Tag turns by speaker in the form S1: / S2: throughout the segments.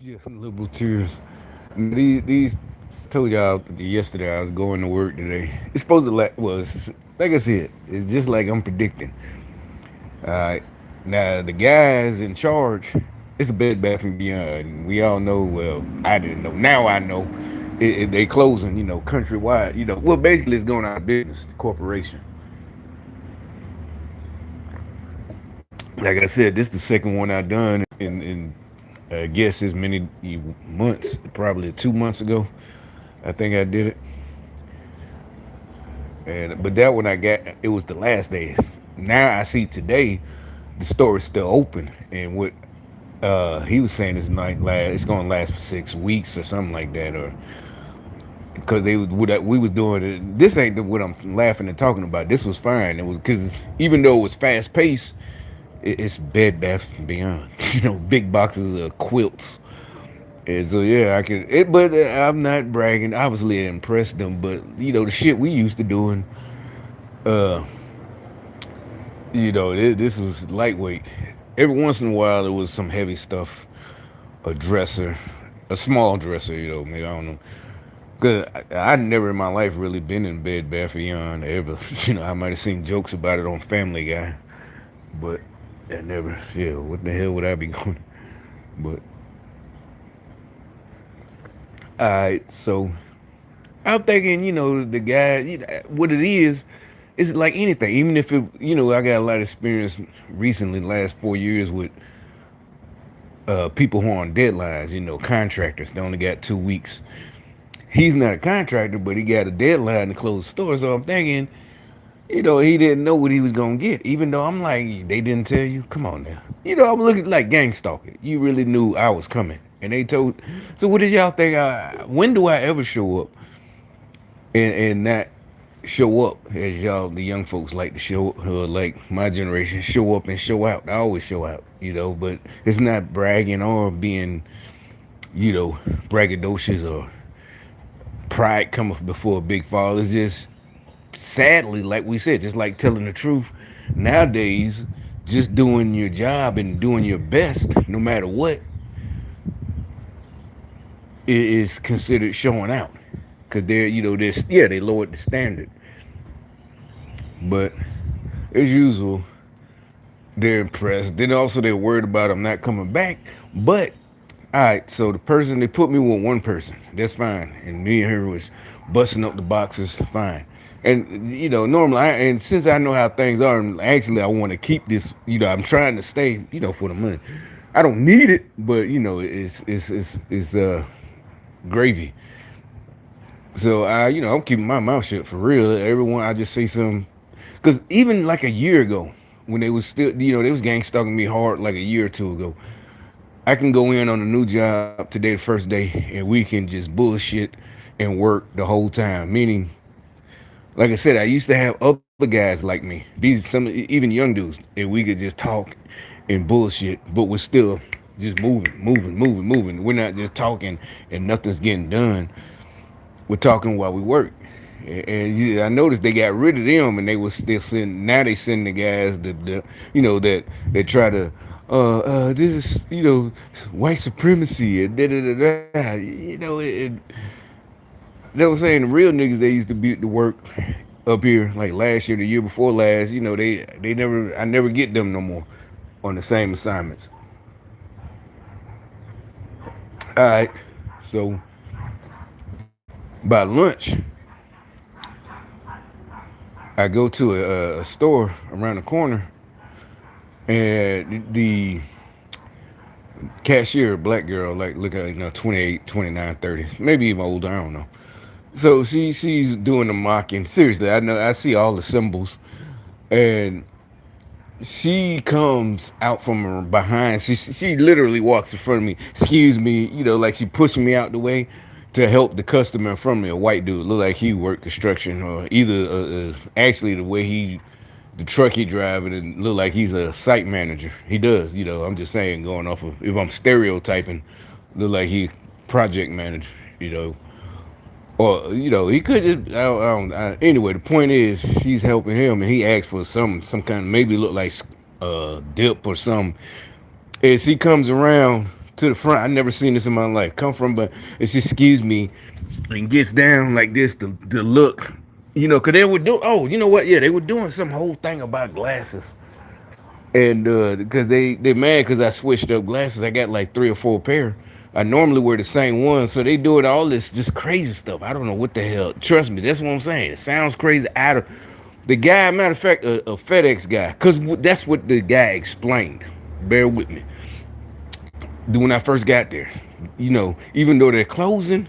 S1: Yeah, little tears. These I told y'all yesterday I was going to work today. It's supposed to like I said, it's just like I'm predicting. Uh, Now the guys in charge, it's a Bed Bath and Beyond. We all know. Well, I didn't know. Now I know. They closing. Countrywide. Well, basically it's going out of business. The corporation. Like I said, this is the second one I've done in I guess as many months. Probably 2 months ago, I think I did it. And but that one I got, it was the last day. Now I see today the store is still open, and what he was saying is it's gonna last for 6 weeks or something like that, or because they what we was doing. This ain't what I'm laughing and talking about. This was fine. It was because even though it was fast paced, it's Bed Bath and Beyond. Big boxes of quilts. And so yeah, I can. But I'm not bragging. Obviously, it impressed them. But the shit we used to doing, uh, this was lightweight. Every once in a while, there was some heavy stuff, a dresser, a small dresser. Maybe I don't know. Cause I never in my life really been in Bed Bath and Beyond ever. I might have seen jokes about it on Family Guy, but I never. Yeah, what the hell would I be going? But alright, so I'm thinking, the guy, what it is, it's like anything. Even if I got a lot of experience recently, the last 4 years with people who are on deadlines. Contractors. They only got 2 weeks. He's not a contractor, but he got a deadline to close the store. So I'm thinking, he didn't know what he was gonna get. Even though I'm like, they didn't tell you. Come on now. I'm looking like gang stalking. You really knew I was coming, and they told. So what did y'all think? When do I ever show up and not show up as y'all the young folks like to show like my generation show up and show out. I always show out, but it's not bragging or being, you know, braggadocious or pride cometh before a big fall. It's just sadly, like we said, just like telling the truth. Nowadays, just doing your job and doing your best, no matter what, is considered showing out. Cause they lowered the standard. But as usual, they're impressed. Then also they're worried about I'm not coming back. But all right, so the person they put me with one person, that's fine, and me and her was busting up the boxes, fine. And normally, and since I know how things are, and actually I want to keep this. I'm trying to stay, for the money. I don't need it, but it's gravy. So I'm keeping my mouth shut for real. Everyone, I just say something. Cause even like a year ago, when they was still, they was gang stalking me hard like a year or two ago. I can go in on a new job today, the first day, and we can just bullshit and work the whole time. Meaning, like I said, I used to have other guys like me. Even young dudes, and we could just talk and bullshit, but we're still just moving. We're not just talking and nothing's getting done. We're talking while we work. And yeah, I noticed they got rid of them, and they was still sending. Now they send the guys that that try to this is white supremacy and da da da da. They were saying the real niggas they used to be to work up here like last year, the year before last. They never I never get them no more on the same assignments. All right, so by lunch I go to a store around the corner, and the cashier, black girl, like look at 28, 29, 30, maybe even older, I don't know. So she's doing the mocking. Seriously, I know I see all the symbols, and she comes out from behind. She literally walks in front of me. Excuse me, like she pushing me out the way to help the customer in front of me. A white dude, look like he worked construction, or either actually the way the truck he driving, and look like he's a site manager. He does, I'm just saying, going off of if I'm stereotyping, look like he project manager, or he could just anyway. The point is, she's helping him, and he asked for some kind of maybe look like dip or something. As he comes around to the front. I never seen this in my life. Come from, but it's excuse me, and gets down like this to look, you know, cause they were doing. Oh, you know what? Yeah, they were doing some whole thing about glasses, and because they mad because I switched up glasses. I got like 3 or 4 pair. I normally wear the same one, so they doing all this just crazy stuff. I don't know what the hell. Trust me, that's what I'm saying. It sounds crazy. Out of the guy, matter of fact, a FedEx guy, because that's what the guy explained. Bear with me. When I first got there, you know, even though they're closing,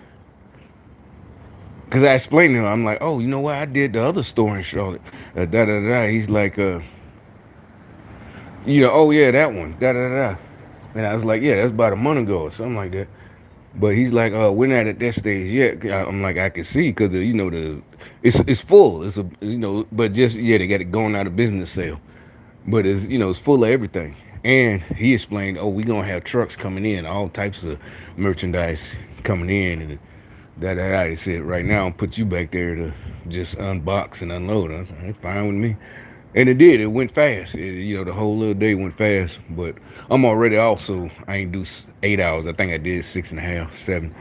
S1: because I explained to him, I'm like, oh, you know what? I did the other store in Charlotte. Da da da. He's like, you know, oh yeah, that one. Da da da. And I was like, yeah, that's about a month ago or something like that. But he's like, we're not at that stage yet. I'm like, I can see because you know it's full. It's a you know, but just yeah, they got it going out of business sale. But it's you know it's full of everything. And he explained, oh, we gonna have trucks coming in, all types of merchandise coming in, and that he said right now, I'll put you back there to just unbox and unload. I was like, fine with me. And it did. It went fast. You know, the whole little day went fast. But I'm already also. I ain't do 8 hours. I think I did 6.5, 7.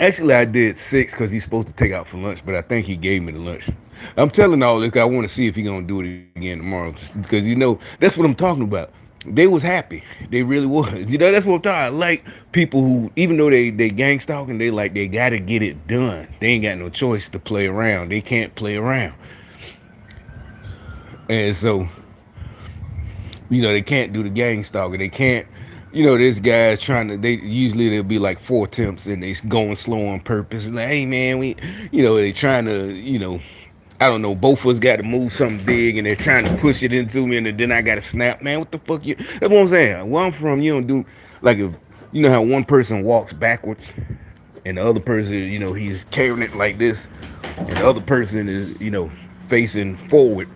S1: Actually, I did 6 because he's supposed to take out for lunch. But I think he gave me the lunch. I'm telling all this 'cause I want to see if he's gonna do it again tomorrow. Because you know that's what I'm talking about. They was happy. They really was. You know that's what I'm talking. I like people who, even though they gang stalking, they like they gotta get it done. They ain't got no choice to play around. They can't play around. And so, you know, they can't do the gang stalker. They can't, you know, this guy's trying to, they usually there'll be like 4 attempts and they going slow on purpose. And like, hey man, we, you know, they trying to, you know, I don't know, both of us got to move something big and they're trying to push it into me and then I got to snap. Man, what the fuck you, that's what I'm saying. Where I'm from, you don't do, like if, you know how one person walks backwards and the other person, you know, he's carrying it like this and the other person is, you know, facing forward.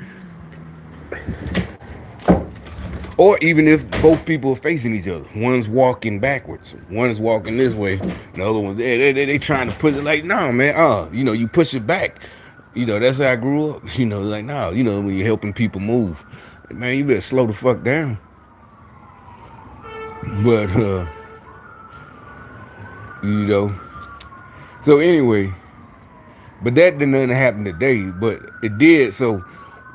S1: Or even if both people are facing each other, one's walking backwards, one's walking this way, and the other one's they trying to push it like, no, man, you know, you push it back. You know, that's how I grew up. You know, like, no, you know, when you're helping people move, man, you better slow the fuck down. But, you know, so anyway, but that didn't happen today, but it did. So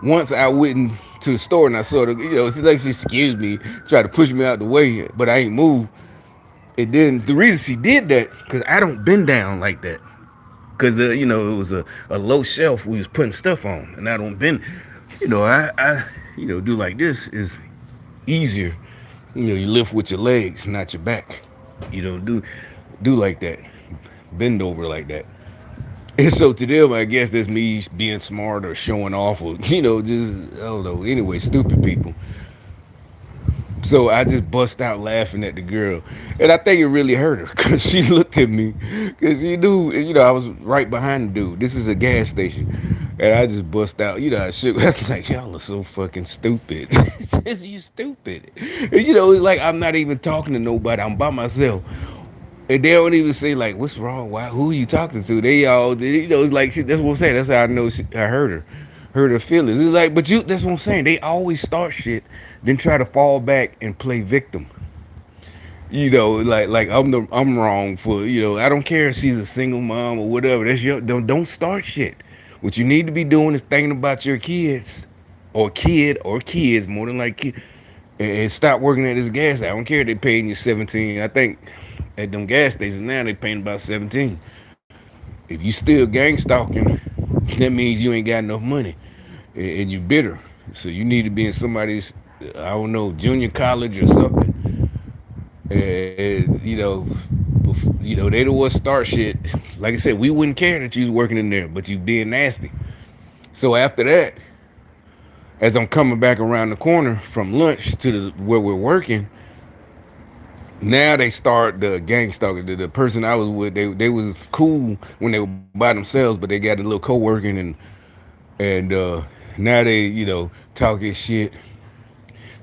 S1: once I went to the store and I saw the, you know, it's like she excuse me, tried to push me out the way, but I ain't moved. It didn't. The reason she did that, because I don't bend down like that. Because, you know, it was a low shelf we was putting stuff on, and I don't bend. You know, you know, do like this is easier. You know, you lift with your legs, not your back. You don't do like that. Bend over like that. And so to them, I guess that's me being smart or showing off or, you know, just, I don't know. Anyway, stupid people. So I just bust out laughing at the girl. And I think it really hurt her because she looked at me because she knew, you know, I was right behind the dude. This is a gas station. And I just bust out, you know, I shook. I was like, y'all are so fucking stupid. You stupid. And, you know, it's like I'm not even talking to nobody. I'm by myself. And they don't even say like, "What's wrong? Why? Who are you talking to?" They all, you know, it's like that's what I'm saying. That's how I know I hurt her feelings. It's like, but you, that's what I'm saying. They always start shit, then try to fall back and play victim. You know, like I'm wrong for, you know. I don't care if she's a single mom or whatever. That's your don't start shit. What you need to be doing is thinking about your kids, or kids more than like kids, and stop working at this gas. I don't care if they paying you 17. I think at them gas stations now they paying about 17. If you still gang stalking, that means you ain't got enough money and you bitter. So you need to be in somebody's, I don't know, junior college or something. And you know they the ones start shit. Like I said, we wouldn't care that you was working in there, but you being nasty. So after that, as I'm coming back around the corner from lunch to where we're working, now they start the gang stalking. The person I was with, they was cool when they were by themselves, but they got a little co-working and now they, you know, talking shit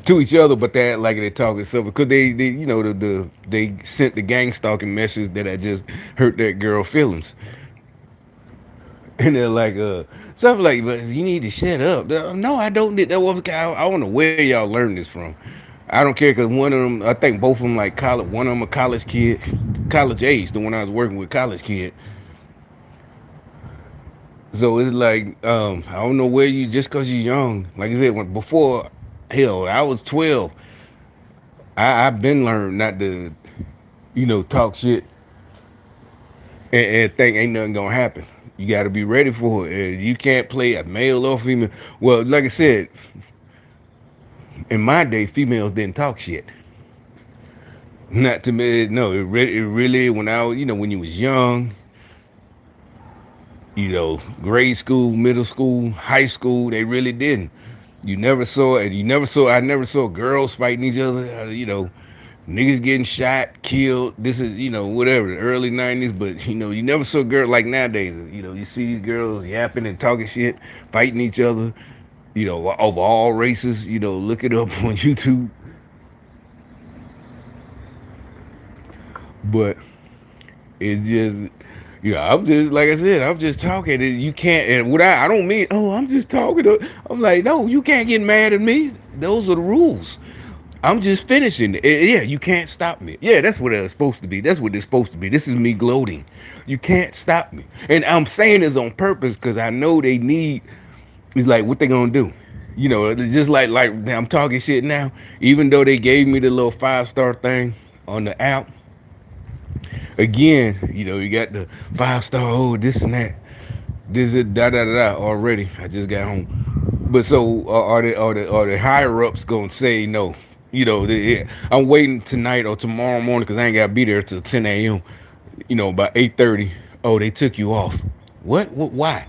S1: to each other, but they act like they talking stuff because they you know they sent the gang stalking message that I just hurt that girl feelings, and they're like stuff like, but you need to shut up. No, I don't need that. I don't know where y'all learned this from. I don't care because one of them, I think both of them like college. One of them a college kid, college age. The one I was working with, college kid. So it's like I don't know where you just because you're young. Like I said, when before, hell, I was 12. I've been learned not to, talk shit and think ain't nothing gonna happen. You got to be ready for it. You can't play a male or female. Well, like I said, in my day, females didn't talk shit. Not to me, no. It really when I was, when you was young, grade school, middle school, high school, they really didn't. You never saw it. I never saw girls fighting each other. Niggas getting shot, killed. This is, whatever, the early 90s. But, you never saw girls like nowadays. You see these girls yapping and talking shit, fighting each other, of all races. Look it up on YouTube. But it's just, I'm just like I said, I'm just talking. You can't, and what I don't mean. Oh, I'm just talking. I'm like, no, you can't get mad at me. Those are the rules. I'm just finishing. Yeah, you can't stop me. Yeah, that's what it's supposed to be. That's what it's supposed to be. This is me gloating. You can't stop me, and I'm saying this on purpose because I know they need. It's like what they gonna do. It's just like I'm talking shit now. Even though they gave me the little 5-star thing on the app, again, you got the 5-star, oh, this and that, this is da da da da already. I just got home, but so are the higher ups gonna say no? I'm waiting tonight or tomorrow morning because I ain't gotta be there till 10 a.m. By 8:30. Oh, they took you off. What? Why?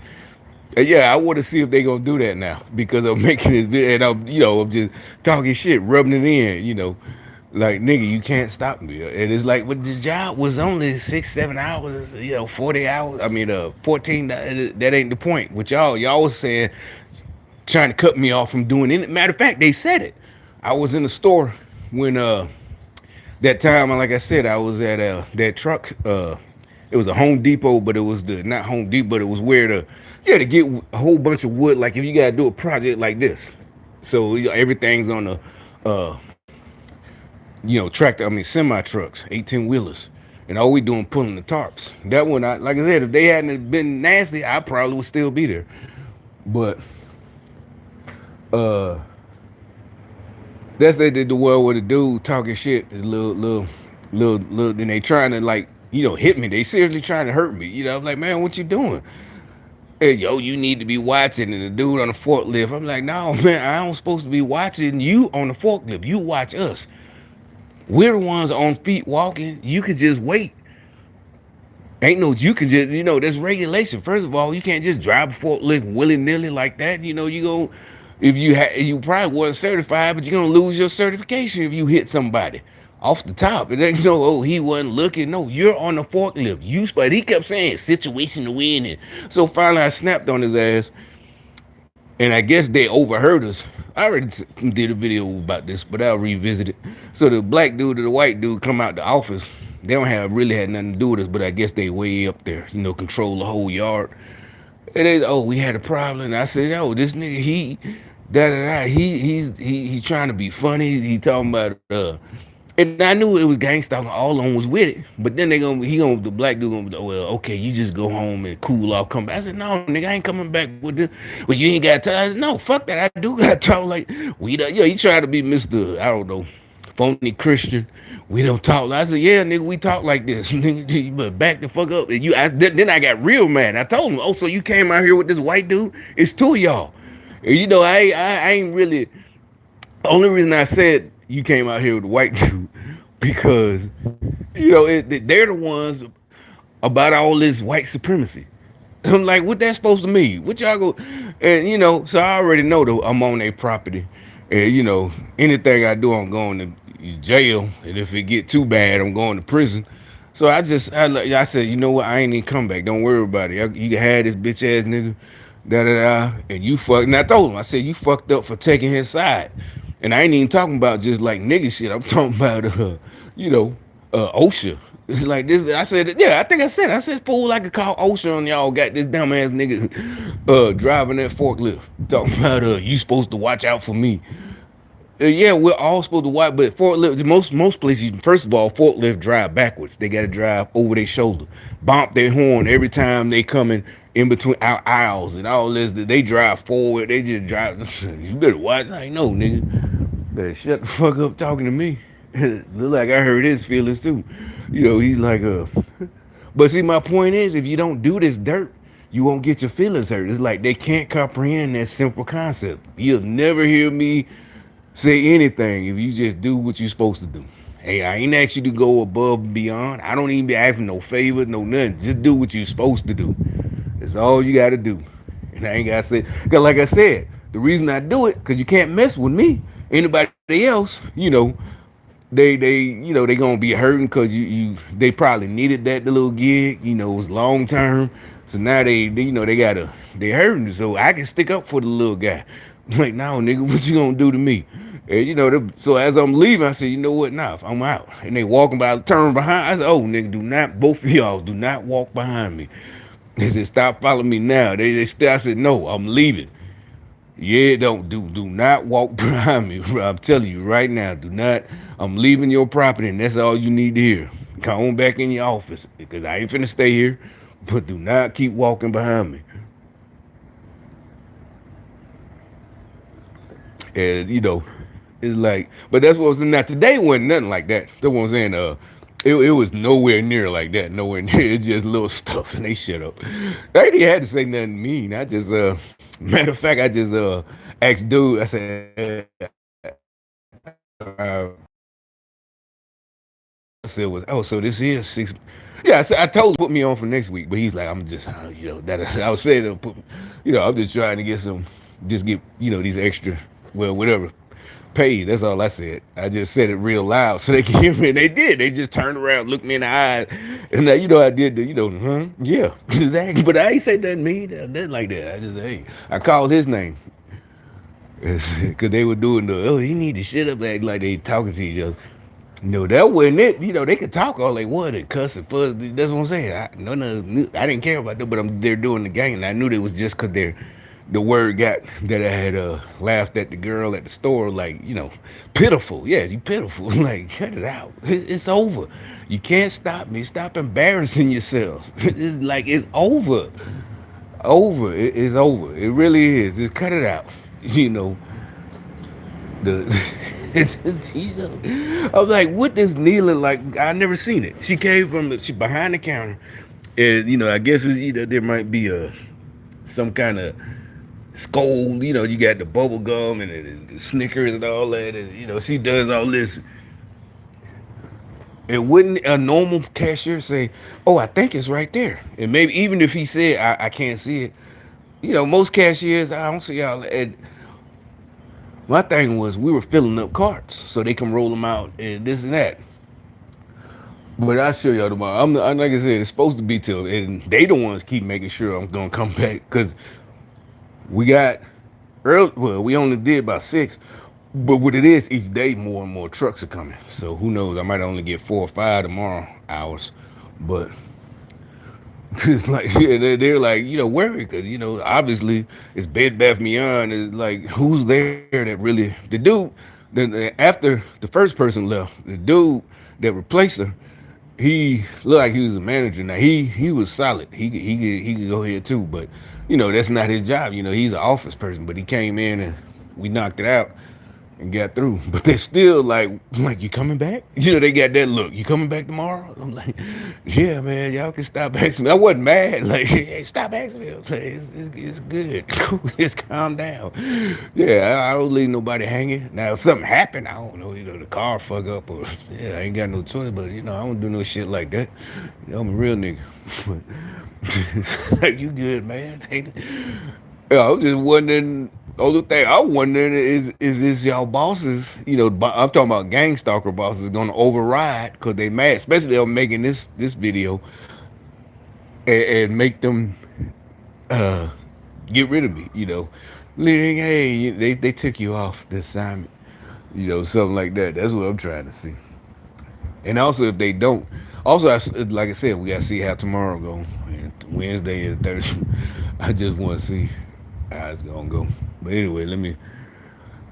S1: Yeah, I want to see if they gonna do that now because I'm making this video and I'm just talking shit, rubbing it in. Like nigga, you can't stop me. And it's like, but the job was only 6, 7 hours. 40 hours. I mean, 14. That ain't the point. What y'all was saying, trying to cut me off from doing it. Matter of fact, they said it. I was in the store when that time, like I said, I was at that truck. It was a Home Depot, but it was the not Home Depot, but it was where you had to get a whole bunch of wood. Like if you gotta do a project like this, so everything's on the tractor. I mean semi trucks, 18 wheelers, and all we doing pulling the tarps. That one, like I said, if they hadn't been nasty, I probably would still be there. But uh, that's they did the world with a dude talking shit, a little. Then they trying to like hit me. They seriously trying to hurt me. I'm like, man, what you doing? Hey, yo, you need to be watching. And the dude on the forklift, I'm like, no, man, I don't supposed to be watching you on the forklift. You watch us. We're the ones on feet walking. You could just wait. Ain't no, you can just, there's regulation. First of all, you can't just drive a forklift willy nilly like that. You go, if you probably wasn't certified, but you're gonna lose your certification if you hit somebody off the top. And then oh, he wasn't looking. No, you're on the forklift. But he kept saying situation to win it. So finally, I snapped on his ass, and I guess they overheard us. I already did a video about this, but I'll revisit it. So the black dude and the white dude come out the office. They don't have really had nothing to do with us, but I guess they way up there, control the whole yard. And they, oh, we had a problem. And I said, oh, this nigga, he's trying to be funny. He talking about, and I knew it was gangsta. All of them was with it. But then the black dude gonna be, oh, well, okay, you just go home and cool off, come back. I said, no, nigga, I ain't coming back with this. Well, you ain't got to. I said, no, fuck that. I do got to talk like, he tried to be Mr., I don't know, phony Christian. We don't talk. I said, yeah, nigga, we talk like this. Nigga, you better back the fuck up. And then I got real mad. I told him, oh, so you came out here with this white dude? It's two of y'all. And I ain't really. Only reason I said you came out here with the white dude because they're the ones about all this white supremacy. I'm like, what that supposed to mean? What y'all go? And so I already know that I'm on their property, and anything I do, I'm going to jail, and if it get too bad, I'm going to prison. So I said, you know what? I ain't even come back. Don't worry about it. You can have this bitch ass nigga, da da da, and you fucked. And I told him, I said, you fucked up for taking his side. And I ain't even talking about just like nigga shit. I'm talking about OSHA. It's like this. I said, yeah, I think I said, fool, I could call OSHA on y'all. Got this dumb ass nigga driving that forklift. Talking about you supposed to watch out for me. Yeah, we're all supposed to watch, but forklift, most places, first of all, forklift drive backwards. They got to drive over their shoulder, bump their horn every time they coming in between our aisles and all this. They drive forward. They just drive. You better watch. I know, nigga. Better shut the fuck up talking to me. Look like I heard his feelings too. He's like But see, my point is, if you don't do this dirt, you won't get your feelings hurt. It's like they can't comprehend that simple concept. You'll never hear me say anything if you just do what you're supposed to do. Hey, I ain't asked you to go above and beyond. I don't even be asking no favors, no nothing. Just do what you're supposed to do. That's all you got to do. And I ain't got to say, because like I said, the reason I do it, because you can't mess with me. Anybody else, they gonna be hurting because they probably needed that the little gig, it was long term. So now they hurting. So I can stick up for the little guy. I'm like, no, nigga, what you gonna do to me? And so as I'm leaving, I said, you know what, nah, I'm out. And they walking by, turn behind. I said, oh, nigga, do not, both of y'all, do not walk behind me. They said, stop following me now. They still, I said, no, I'm leaving. Yeah, do not walk behind me. I'm telling you right now, do not. I'm leaving your property, and that's all you need to hear. Come on back in your office because I ain't finna stay here. But do not keep walking behind me. And it's like, but that's what was in that today wasn't nothing like that. That's what I'm saying. It was nowhere near like that. Nowhere near. It's just little stuff, and they shut up. They didn't have to say nothing mean. I just matter of fact, I just asked dude. I said, I said was, oh, so this is 6. Yeah, I told him to put me on for next week, but he's like, I'm just, that I was saying to put, I'm just trying to get just get, these extra, well, whatever, paid. That's all I said. I just said it real loud so they can hear me, and they did. They just turned around, looked me in the eyes, and now, I did the, yeah, exactly. But I ain't say nothing mean, nothing like that. I just, hey, I called his name. Because they were doing he need to shut up, act like they talking to each other. No, that wasn't it. They could talk all they wanted, cuss and fuss. That's what I'm saying. I didn't care about that, but they're doing the game. And I knew it was just because the word got that I had laughed at the girl at the store, like, pitiful. Yes, you pitiful. Like, cut it out. It's over. You can't stop me. Stop embarrassing yourselves. It's like, it's over. Over. It's over. It really is. Just cut it out. The I'm like, what is kneeling like? I never seen it. She came from she behind the counter, and I guess it's there might be some kind of scold. You got the bubble gum and the Snickers and all that, and she does all this. And wouldn't a normal cashier say, "Oh, I think it's right there," and maybe even if he said, "I can't see it," most cashiers I don't see all. And my thing was we were filling up carts so they can roll them out and this and that. But I'll show y'all tomorrow. I'm like I said, it's supposed to be till, and they the ones keep making sure I'm gonna come back because we got early. Well, we only did about 6, but what it is each day, more and more trucks are coming. So who knows? I might only get 4 or 5 tomorrow hours, but it's like yeah, they're like worried because obviously it's Bed Bath Beyond. Is like who's there that really the dude. Then after the first person left, the dude that replaced her, he looked like he was a manager. Now he was solid. He could go ahead too, but that's not his job. He's an office person, but he came in and we knocked it out and got through. But they're still like you coming back? They got that look. You coming back tomorrow? I'm like, yeah, man. Y'all can stop asking me. I wasn't mad. Like, hey, stop asking me. It's good. It's calm down. Yeah, I don't leave nobody hanging. Now, if something happened, I don't know. The car fuck up or yeah, I ain't got no choice. But I don't do no shit like that. I'm a real nigga. Like, you good, man? Yeah, I was just wondering. The other thing I'm wondering is this y'all bosses? I'm talking about gang stalker bosses going to override because they mad, especially they're making this video and make them uh, get rid of me. Hey, they took you off the assignment. Something like that. That's what I'm trying to see. And also, if they don't, also like I said, we gotta see how tomorrow go. And Wednesday and Thursday. I just want to see how it's gonna go. But anyway, let me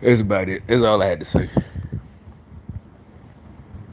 S1: That's about it. That's all I had to say.